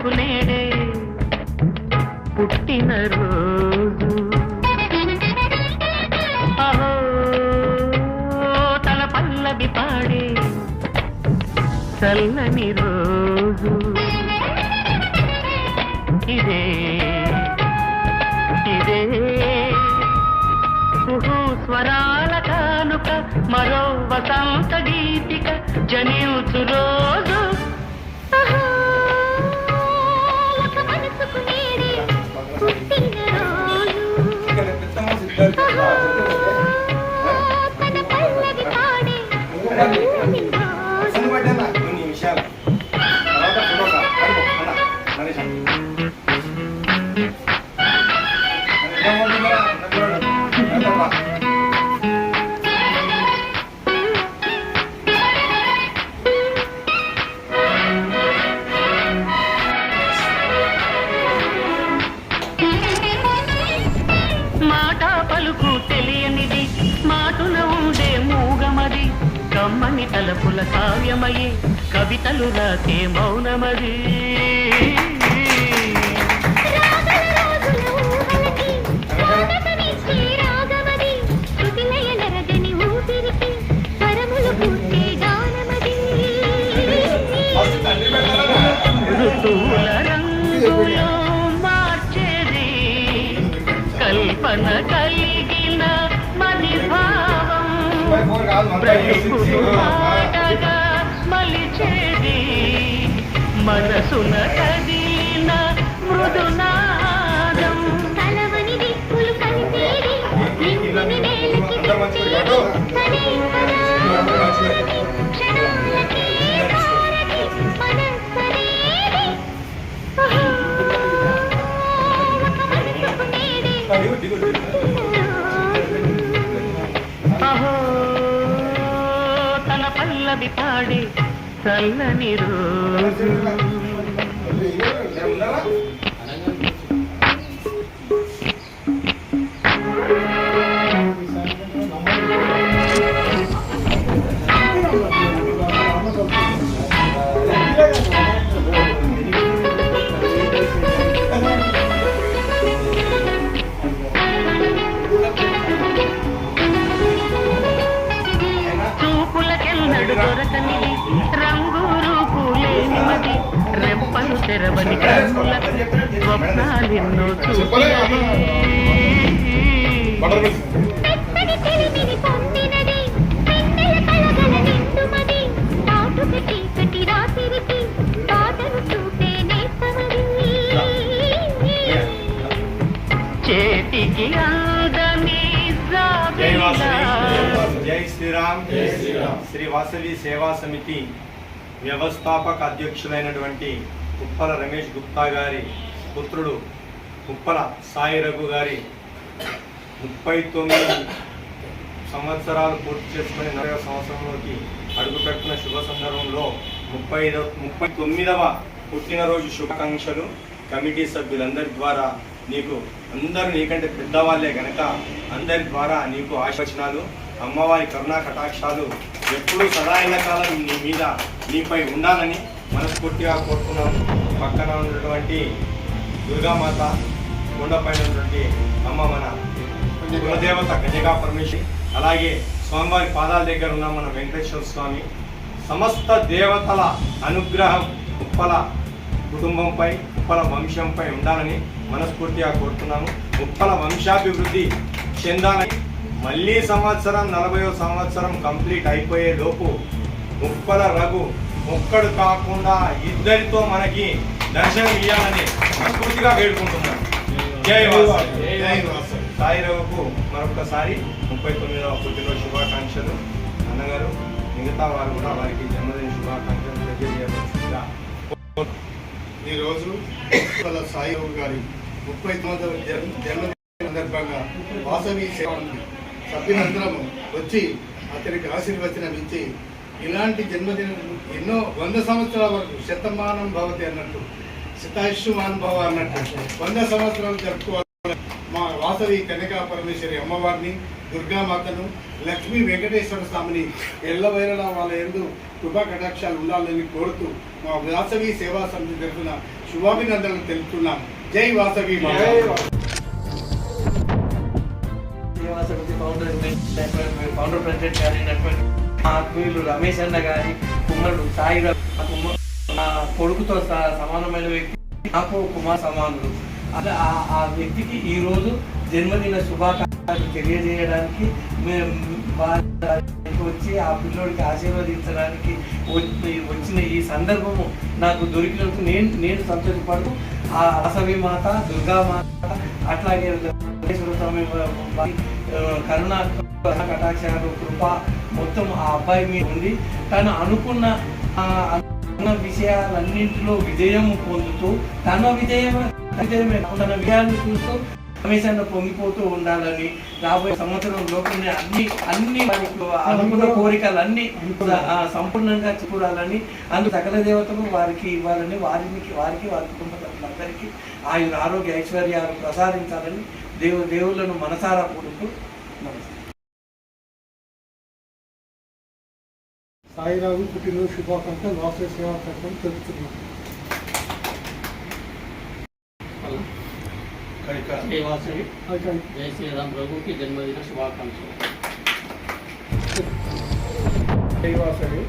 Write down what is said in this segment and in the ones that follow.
మనసుకు నేడే పుట్టిన రోజు అహో తన పల్లవి పాడే చల్లని రోజు ఇదే ఇదే స్వరాల కానుక మరో వసంత గీతిక జనించు రోజు పలుకు తెలియనిది మాటున ఉండే మూగమది కమ్మని తలపుల కావ్యమయే కవితలు రాసే మౌనమది ఋతువుల రంగులో మార్చేది కల్పన కలిగిన మది భావం బ్రతుకును మాటగా మలిచేది మనసున కదిలిన మృదునాదం కలవని దిక్కులు కలిపేది నిన్నుని నేలకి తెచ్చేది క్షణాలకి దారకి మనస్సనేది అహో తన పల్లవి పాడి చల్లని రోజు దొరకనిది రంగు రూపు లేనిమది రెప్పలు తెరవని కన్నులకు స్వప్నాలెన్నో చూసినది చేతికి అందని జై శ్రీరామ్ శ్రీ వాసవి సేవా సమితి వ్యవస్థాపక అధ్యక్షులైనటువంటి ఉప్పల రమేష్ గుప్తా గారి పుత్రుడు ఉప్పల సాయి రఘు గారి 39 సంవత్సరాలు పూర్తి చేసుకుని 40వ సంవత్సరంలోకి అడుగుపెట్టిన శుభ సందర్భంలో 39వ పుట్టినరోజు శుభాకాంక్షలు కమిటీ సభ్యులందరి ద్వారా నీకు అందరూ నీకంటే పెద్దవాళ్ళే కనుక అందరి ద్వారా నీకు ఆశీర్వచనాలు అమ్మవారి కరుణా కటాక్షాలు ఎప్పుడూ సదాయన కాలం నీ మీద నీపై ఉండాలని మనస్ఫూర్తిగా కోరుకున్నాము. పక్కన ఉన్నటువంటి దుర్గామాత కొండపైన ఉన్నటువంటి అమ్మ మన కులదేవత కన్యకా పరమేశ్వరి, అలాగే స్వామివారి పాదాల దగ్గర ఉన్న మన వెంకటేశ్వర స్వామి, సమస్త దేవతల అనుగ్రహం ఉప్పల కుటుంబంపై ఉప్పల వంశంపై ఉండాలని మనస్ఫూర్తిగా కోరుతున్నాము. ఉప్పల వంశాభివృద్ధి చెందాలని మళ్ళీ సంవత్సరం 40వ సంవత్సరం కంప్లీట్ అయిపోయే లోపు ఉప్పల రఘు ఒక్కడు కాకుండా ఇద్దరితో మనకి దర్శనం ఇవ్వాలని మనస్ఫూర్తిగా వేడుకుంటున్నాను. జై సాయి రఘుకు మరొకసారి 39వ పుట్టినరోజు శుభాకాంక్షలు. అన్నగారు మిగతా వారు కూడా వారికి జన్మదిన శుభాకాంక్షలు తెలియజేయవలసిందిగా. ఈరోజు ఉప్పల సాయి రఘు గారి 39వ జన్మదిన సందర్భంగా వాసవి సేవ సభ్యులందరము వచ్చి అతనికి ఆశీర్వచనం ఇచ్చి ఇలాంటి జన్మదినం ఎన్నో 100 సంవత్సరాల వరకు శతమానం భవతి అన్నట్టు, శతాయుష్మాన్ భవ అన్నట్టు 100 సంవత్సరాలు జరుపుకోవాలి. మా వాసవి కన్యకా పరమేశ్వరి అమ్మవారిని, దుర్గామాతను, లక్ష్మీ వెంకటేశ్వర స్వామిని ఎల్లవేళలా వాళ్ళ యందు కృపా కటాక్షాలు ఉండాలని కోరుతూ మా వాసవి సేవా సమితి తరఫున శుభాభినందనలు తెలుపుతున్నాం. జై వాసవి మాత. సేవా సమితి ఫౌండర్ ప్రెసిడెంట్ గారు అయినటువంటి ఆత్మీయులు రమేష్ అన్న గారి కుమారుడు సాయి నా కొడుకుతో సమానమైన వ్యక్తి, నాకు కుమార్ సమానుడు. అలా ఆ వ్యక్తికి ఈరోజు జన్మదిన శుభాకాంక్షలు తెలియజేయడానికి వచ్చి ఆ పిల్లోడికి ఆశీర్వదించడానికి వచ్చిన ఈ సందర్భము నాకు దొరికినందుకు నేను సంతోషపడుతూ ఆ వాసవి మాత, దుర్గామాత, అట్లాగే వెంకటేశ్వర స్వామి కరుణా కటాక్షాలు, కృప మొత్తం ఆ అబ్బాయి మీద ఉండి తను అనుకున్న విషయాలన్నింటిలో విజయం పొందుతూ తన విజయమే తన విజయాన్ని చూస్తూ రమేష్ అన్న పొంగిపోతూ ఉండాలని, రాబోయే సంవత్సరం లోపలనే అన్ని అనుకున్న కోరికలు అన్ని సంపూర్ణంగా చూడాలని, అందుకు సకల దేవతలు వారికి ఇవ్వాలని, వారి కుటుంబ సభ్యులందరికీ ఆయుర ఆరోగ్య ఐశ్వర్యాలు ప్రసాదించాలని దేవుళ్ళను మనసారా కోరుతూ నమస్తే. సాయిరావు పుట్టినరోజు శుభాకాంక్షలు వాసవి సేవా సమితి తెలుపుతున్నాం. जय वासवी जय श्री राम प्रभु की जन्मदिन शुभाकांक्षలు. జై వాసవి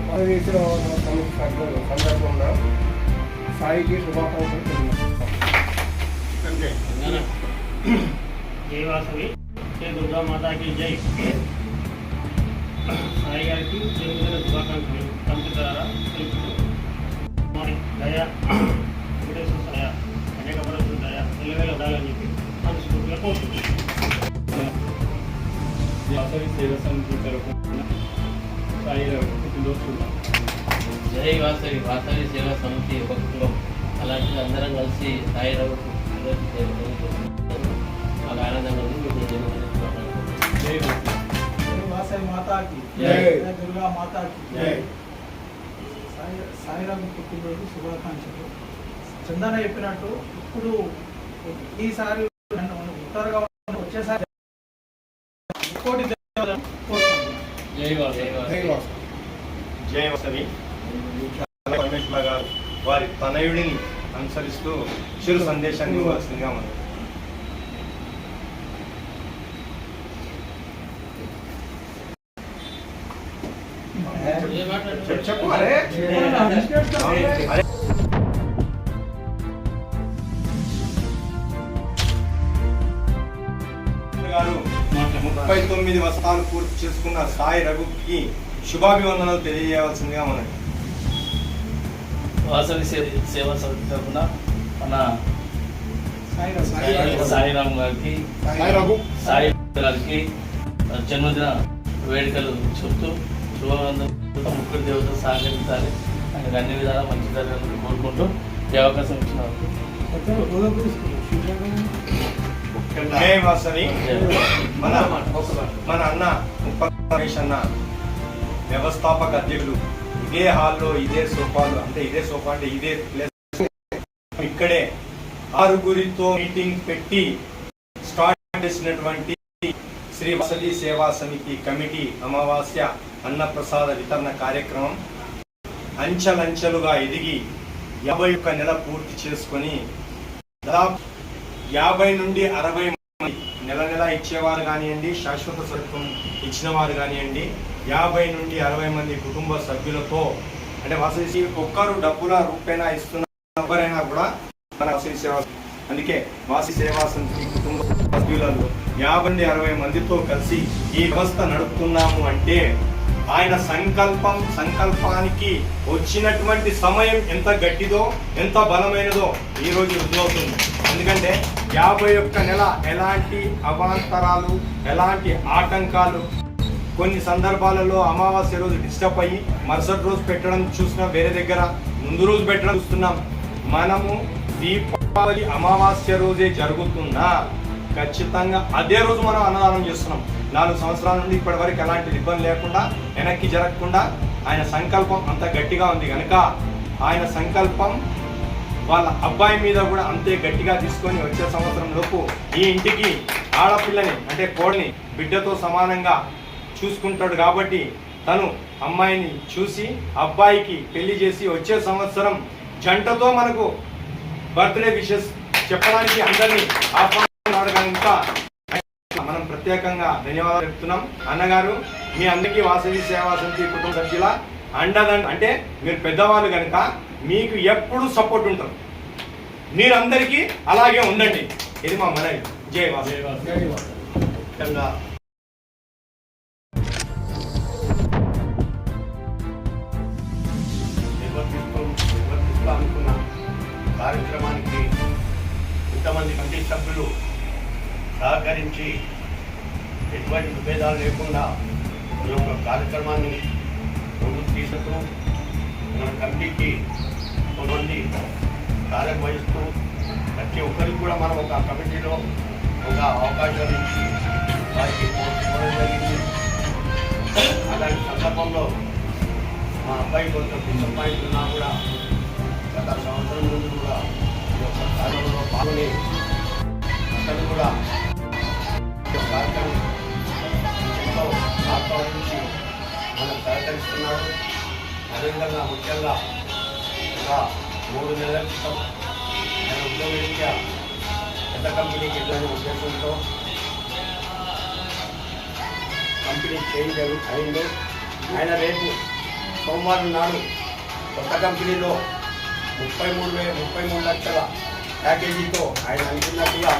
వాసవి సేవా సమితి సందర్భంగా సాయికి శుభాకాంక్షలు తెలుపుతున్నాం. जय वासवी जय दुर्गा माता की जय. సాయి గారికి జన్మదిన శుభాకాంక్షలు సమితి ద్వారా తెలుపుతూ దయ వెంకటేశ్వర దయ అనేక పరస్పర దయ ఎల్లవేళ ఉండాలని చెప్పి మనస్ఫూర్తిగా కోరుకుంటున్నాం. వాసవి సేవా సమితి తరఫున సాయి పుట్టినరోజు. జై వాసవి వాసవి సేవా సమితి ఒక కుటుంబం. అలాంటి అందరం కలిసి సాయిరావు మాకు ఆనందంగా ఉంది. మీకు జన్మదిన శుభాకాంక్షలు. జై వాసవి. వాసవి మాతాకి జై. దుర్గా మాతాకి జై. సాయిరాము పుట్టినరోజు శుభాకాంక్షలు. చందన చెప్పినట్టు ఇప్పుడు ఈసారి ఉత్తరగా వచ్చేసారి కోటి దేవతలను కోరుకుంటున్నాం. జై వాసవి. జై వాసవి. పరమేశ్వర గారు వారి తనయుడిని అనుసరిస్తూ చిరు సందేశాన్ని ఇవ్వాల్సిందిగా మనం చెప్పు. అరే గారు 39 వసతాలు పూర్తి చేసుకున్న సాయి రఘుకి శుభాభివందనలు తెలియజేయవలసిందిగా మనం వాసవి సేవా సమితి తరఫున మన సాయిరామ్ గారికి సాయి గారికి జన్మదిన వేడుకలు చెప్తూ శుభాభివందనలు ముగ్గురు దేవతలు సహకరించాలి, ఆయనకు అన్ని విధాలా మంచి జరగాలని కోరుకుంటూ ఈ అవకాశం ఇచ్చినందుకు జై వాసవి. మన అన్న రమేష్ అన్న వ్యవస్థాపక అధ్యక్షులు ఇదే హాల్లో ఇదే సోఫాలు అంటే ఇదే ప్లేస్ ఇక్కడే ఆరుగురితో మీటింగ్ పెట్టి స్టార్ట్ చేసినటువంటి శ్రీ వాసవి సేవా సమితి కమిటీ అమావాస్య అన్నప్రసాద వితరణ కార్యక్రమం అంచెలంచెలుగా ఎదిగి 51 నెల పూర్తి చేసుకొని దాదాపు 50 నుండి 60 మంది నెల ఇచ్చేవారు కానివ్వండి, శాశ్వత సత్వం ఇచ్చిన వారు కానివ్వండి, 50 నుండి 60 మంది కుటుంబ సభ్యులతో అంటే వాసవి ఒక్కరు డబ్బుల రూపేణా ఇస్తున్న ఎవరైనా కూడా మన వాసవి సేవ, అందుకే వాసవి సేవా సమితి కుటుంబ సభ్యులలో 50 నుండి 60 మందితో కలిసి ఈ వ్యవస్థ నడుపుతున్నాము అంటే ఆయన సంకల్పానికి వచ్చినటువంటి సమయం ఎంత గట్టిదో ఎంత బలమైనదో ఈ రోజు రుజువుతుంది. ఎందుకంటే 51 నెల ఎలాంటి అవాంతరాలు ఎలాంటి ఆటంకాలు, కొన్ని సందర్భాలలో అమావాస్య రోజు డిస్టర్బ్ అయ్యి మరుసటి రోజు పెట్టడం చూసినా, వేరే దగ్గర ముందు రోజు పెట్టడం చూస్తున్నాం. మనము దీపావళి అమావాస్య రోజే జరుగుతున్నా ఖచ్చితంగా అదే రోజు మనం అన్నదానం చేస్తున్నాం. 4 సంవత్సరాల నుండి ఇప్పటి వరకు ఎలాంటి ఇబ్బంది లేకుండా వెనక్కి జరగకుండా ఆయన సంకల్పం అంత గట్టిగా ఉంది కనుక ఆయన సంకల్పం వాళ్ళ అబ్బాయి మీద కూడా అంతే గట్టిగా తీసుకొని వచ్చే సంవత్సరం లోపు ఈ ఇంటికి ఆడపిల్లని అంటే కోడిని బిడ్డతో సమానంగా చూసుకుంటాడు. కాబట్టి తను అమ్మాయిని చూసి అబ్బాయికి పెళ్లి చేసి వచ్చే సంవత్సరం జంటతో మనకు బర్త్డే విషెస్ చెప్పడానికి అందరినీ ఆహ్వానించడానికి మనం ప్రత్యేకంగా ధన్యవాదాలు చెప్తున్నాం. అన్నగారు మీ అందరికీ వాసవి సేవా సమితి కుటుంబ సభ్యుల అండదండ అంటే మీరు పెద్దవాళ్ళు కనుక మీకు ఎప్పుడు సపోర్ట్ ఉంటారు. మీరందరికీ అలాగే ఉండండి. ఇది మా మనవి. జై వాసవి. ముఖ్యంగా నిర్వర్తిస్తూ అనుకున్న కార్యక్రమానికి ఇంతమంది కమిటీ సభ్యులు సహకరించి ఎటువంటి విభేదాలు లేకుండా ఈ యొక్క కార్యక్రమాన్ని ముందుకు తీసుకు మన కమిటీకి కొంతమంది కార్యం వహిస్తూ ప్రతి ఒక్కరికి కూడా మనం ఒక కమిటీలో ఒక అవకాశం ఇచ్చి వారికి పోవడం జరిగింది. అలాంటి సందర్భంలో మా అబ్బాయి కొంచెం డిసప్పాయింట్ ఉన్నా కూడా గత సంవత్సరం నుండి కూడా ఈ యొక్క కార్యంలో పాల్గొని అతను కూడా కార్యక్రమం ఎంతో ఆహ్వానించి మనకు సహకరిస్తున్నాడు. అదేవిధంగా ముఖ్యంగా ఒక 3 నెలల క్రితం నేను ఉద్యోగరీత్యా పెద్ద కంపెనీకి వెళ్ళాలని ఉద్దేశంతో కంపెనీ చేంజ్ అయింది. ఆయన రేపు సోమవారం నాడు కొత్త కంపెనీలో 33 లక్షల ప్యాకేజీతో ఆయన అనుకున్నట్టుగా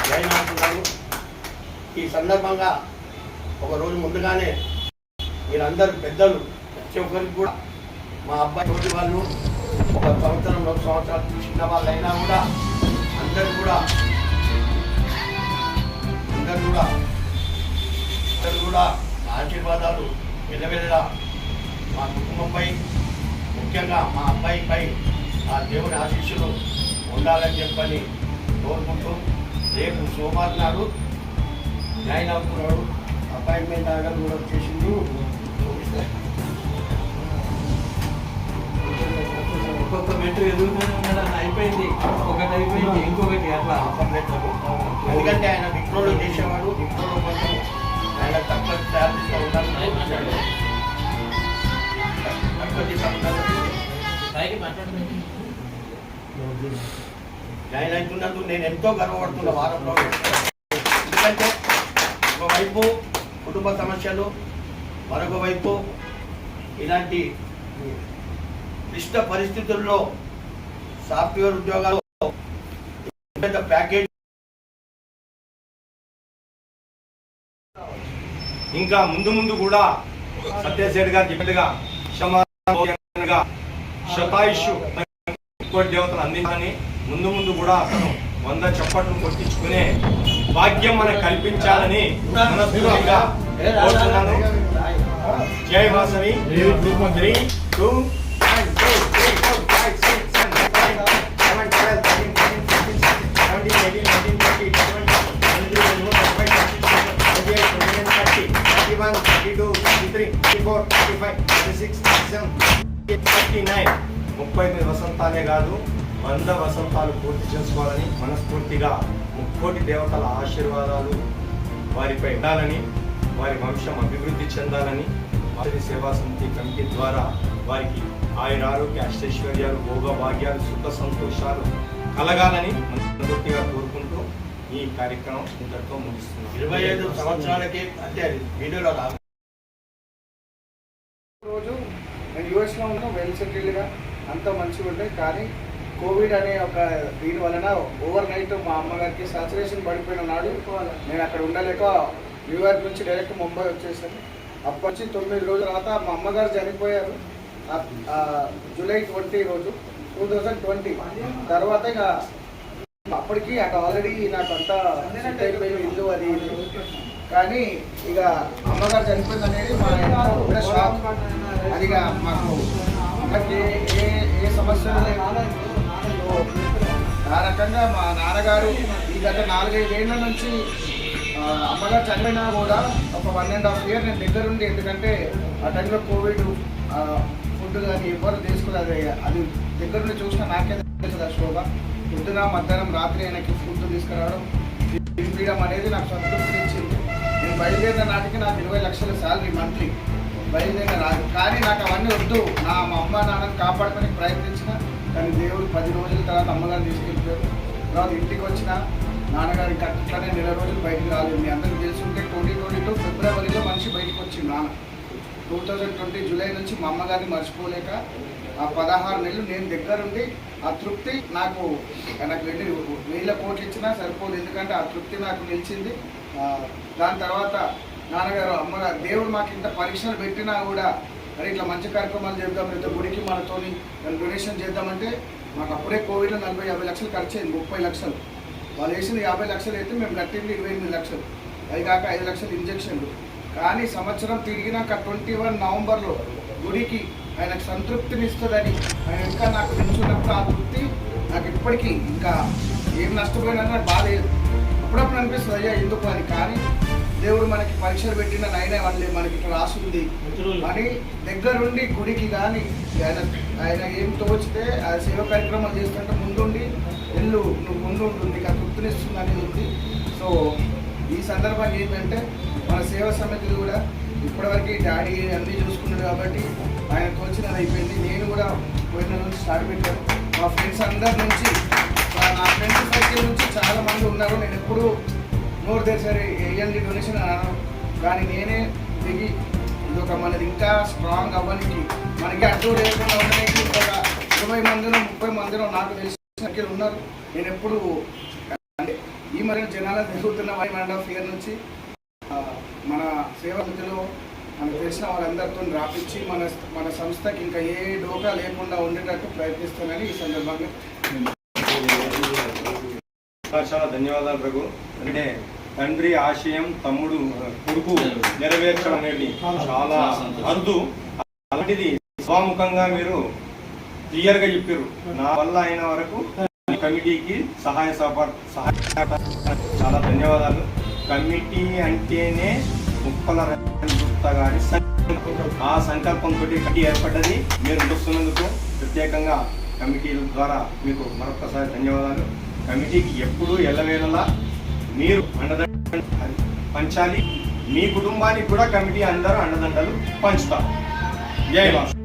జాయిన్ అవుతున్నాను. ఈ సందర్భంగా ఒక రోజు ముందుగానే మీరందరూ పెద్దలు ప్రతి ఒక్కరికి కూడా మా అబ్బాయి తోటి వాళ్ళు 1 సంవత్సరం 2 సంవత్సరాలు చిన్న వాళ్ళైనా కూడా అందరూ కూడా ఆశీర్వాదాలు వెల్లవెల్లలా మా కుటుంబంపై ముఖ్యంగా మా అబ్బాయిపై ఆ దేవుని ఆశీస్సులు ఉండాలని చెప్పని కోరుకుంటూ రేపు సోమవారం నాడు జాయిన్ అవుతున్నాడు. అపాయింట్మెంట్ ఆర్డర్ కూడా వచ్చేసింది. ఒక్కొక్క మెట్టు ఎదుగుతూనే ఉండడం అయిపోయింది. ఒకటి అయిపోయింది ఇంకొకటి అట్లా ఎందుకంటే ఆయన విప్రోలో చేసేవాడు. విప్రోలో కొంచెం ఆయన తక్కువ ఛార్జెస్లో ఉండాలి. జాయిన్ అవుతున్నందుకు నేను ఎంతో గర్వపడుతున్నా వారంలో. ఎందుకంటే ఒకవైపు కుటుంబ సమస్యలు, మరొక వైపు ఇలాంటి క్లిష్ట పరిస్థితుల్లో సాఫ్ట్వేర్ ఉద్యోగాలు పెద్ద ప్యాకేజ్ ఇంకా ముందు కూడా సత్యసేఠ్ గారు చెప్పినట్టుగా శతాయుషు దేవతలు అందించాలని ముందు కూడా అతను 100 చప్పట్లు కొట్టించుకునే భాగ్యం మనకు కల్పించాలని మనస్ఫూర్తిగా కోరుతున్నాను. జై వాసవి. 3, 2, 1, 2, 3, 4, 5, 6, 7, 8, 9, 10, 11, 13, 14, 15, 16, 17, 18, 19, 20, 21, 22, 23, 24, 25, 26, 27, 39 39 వసంతాలే కాదు 100 వసంతాలు పూర్తి చేసుకోవాలని మనస్ఫూర్తిగా 30 దేవతల ఆశీర్వాదాలు వారిపై ఉండాలని, వారి వంశం అభివృద్ధి చెందాలని వాసవి సేవా సమితి కమిటీ ద్వారా వారికి ఆయురారోగ్య అష్టైశ్వర్యాలు, భోగభాగ్యాలు, సుఖ సంతోషాలు కలగాలని మనస్ఫూర్తిగా కోరుకుంటూ ఈ కార్యక్రమం ఇంతటితో ముగిస్తున్నాం. 25 సంవత్సరాలకి అంటే వీడియోలో రోజు నేను యూఎస్లో ఉన్నా, వెల్ సెటిల్డ్గా అంతా మంచిగా ఉంటాయి. కానీ కోవిడ్ అనే ఒక దీని వలన ఓవర్ నైట్ మా అమ్మగారికి సాచురేషన్ పడిపోయిన నాడు నేను అక్కడ ఉండలేక న్యూయార్క్ నుంచి డైరెక్ట్ ముంబై వచ్చేసాను. అప్పటి నుంచి 9 రోజుల తర్వాత మా అమ్మగారు చనిపోయారు జూలై 20 రోజు 2020. తర్వాత ఇక అప్పటికి అక్కడ ఆల్రెడీ నాకు అంతా సెట్ అయిపోయింది ఇల్లు అది ఇది. కానీ ఇక అమ్మగారు చనిపోయింది అనేది మా ఇంట్లో షాక్. అది ఇక మాకు అమ్మకి ఏ సమస్యలు లేవు. ఆ రకంగా మా నాన్నగారు ఈ గత 4-5 ఏళ్ళ నుంచి అమ్మగారు చనిపోయినా కూడా ఒక 1.5 year నేను దగ్గరుండి, ఎందుకంటే ఆ టైంలో కోవిడ్ ఫుడ్ కానీ ఎవరు తీసుకోలేదు. అది దగ్గర నుండి చూసినా నాకే తెలుస్తుంది ఆ శోభ. పొద్దున మధ్యాహ్నం రాత్రి ఆయనకి ఫుడ్ తీసుకురావడం తినిపించడం అనేది నాకు సంతృప్తి ఇచ్చింది. నేను బయలుదేరిన నాటికి నాకు 20 లక్షల శాలరీ మంత్లీ బయలుదేరిన రాదు. కానీ నాకు అవన్నీ వద్దు, మా అమ్మ నాన్నని కాపాడుకోనికి ప్రయత్నించిన. కానీ దేవుడు 10 రోజుల తర్వాత అమ్మగారు తీసుకెళ్ళిపోయారు. తర్వాత ఇంటికి వచ్చిన నాన్నగారి అట్లనే 1 నెల రోజులు బయటకు రాలేదు. మీ అందరికీ తెలుసుంటే 2022 ఫిబ్రవరిలో మనిషి బయటకు వచ్చింది నాన్న. 2020 జూలై నుంచి మా అమ్మగారిని మర్చిపోలేక ఆ 16 నెలలు నేను దగ్గరుండి ఆ తృప్తి నాకు 1000 కోట్లు ఇచ్చినా సరిపోదు. ఎందుకంటే ఆ తృప్తి నాకు నిలిచింది. దాని తర్వాత నాన్నగారు అమ్మగారు దేవుడు మాకు ఇంత పరీక్షలు పెట్టినా కూడా మరి ఇట్లా మంచి కార్యక్రమాలు చేద్దాం, లేదా గుడికి మనతోని డొనేషన్ చేద్దామంటే మాకు అప్పుడే కోవిడ్లో 40-50 లక్షలు ఖర్చు అయింది. 30 లక్షలు వాళ్ళు వేసింది 50 లక్షలు అయితే మేము కట్టింది 28 లక్షలు. అది కాక 5 లక్షలు ఇంజక్షన్లు. కానీ సంవత్సరం తిరిగినాక 21 నవంబర్లో గుడికి ఆయనకు సంతృప్తిని ఇస్తుందని ఆయన ఇంకా నాకు నిల్చున్నప్పుడు ఆ తృప్తి నాకు ఇప్పటికీ ఇంకా ఏం నష్టపోయినా నాకు బాధ లేదు. అప్పుడప్పుడు అనిపిస్తుంది అయ్యా ఎందుకు అని. కానీ దేవుడు మనకి పరీక్షలు పెట్టిన నైనా వల్లే మనకి ఇట్లా రాసుంది అని దగ్గరుండి గుడికి కానీ ఆయన ఏం తోచితే ఆ సేవ కార్యక్రమాలు చేస్తుంటే ముందుండి నువ్వు ముందు ఉంటుంది ఆ తృప్తినిస్తుంది అనేది ఉంది. సో ఈ సందర్భంగా ఏంటంటే మన సేవా సమితిలు కూడా ఇప్పటివరకు డాడీ అన్నీ చూసుకున్నాడు కాబట్టి ఆయన తోచినది అయిపోయింది. నేను కూడా పోయిన నుంచి స్టార్ట్ పెట్టాను. మా ఫ్రెండ్స్ అందరి నుంచి నా ఫ్రెండ్స్ సర్కిల్ నుంచి చాలా మంది ఉన్నారు. నేను ఎప్పుడు నోరు తెరిసారి వేయండి డొనేషన్ అన్నాను. కానీ నేనే దిగి ఇది ఒక మనది ఇంకా స్ట్రాంగ్ అవ్వడానికి మనకి అడ్డు లేకుండా ఉండడానికి ఒక 20 మందినో 30 మందినో నాకు తెలిసిన సర్కిల్ ఉన్నారు. నేను ఎప్పుడు అంటే ఈ మరిన జనాలు తిరుగుతున్న 1.5 ఇయర్ నుంచి మన సేవా సమితిలో మనకు తెలిసిన వాళ్ళందరితో రాపించి మన సంస్థకి ఇంకా ఏ డోకా లేకుండా ఉండేటట్టు ప్రయత్నిస్తానని ఈ సందర్భంగా చాలా ధన్యవాదాలు రఘు. అంటే తండ్రి ఆశయం తమ్ముడు కొడుకు నెరవేర్చడం అనేది చాలా అరుదు. అలాంటిది స్వాముఖంగా మీరు క్లియర్ గా చెప్పారు. నా వల్ల అయిన వరకు కమిటీకి సహాయ చాలా ధన్యవాదాలు. కమిటీ అంటేనే ముప్పల గారి ఆ సంకల్పంతో కమిటీ ఏర్పడ్డది. మీరు నడుస్తున్నందుకు ప్రత్యేకంగా కమిటీల ద్వారా మీకు మరొకసారి ధన్యవాదాలు. కమిటీకి ఎప్పుడూ ఎల్లవేళలా మీరు అండదండలు పంచాలి. మీ కుటుంబానికి కూడా కమిటీ అందరూ అండదండలు పంచుతారు. జై మాస్.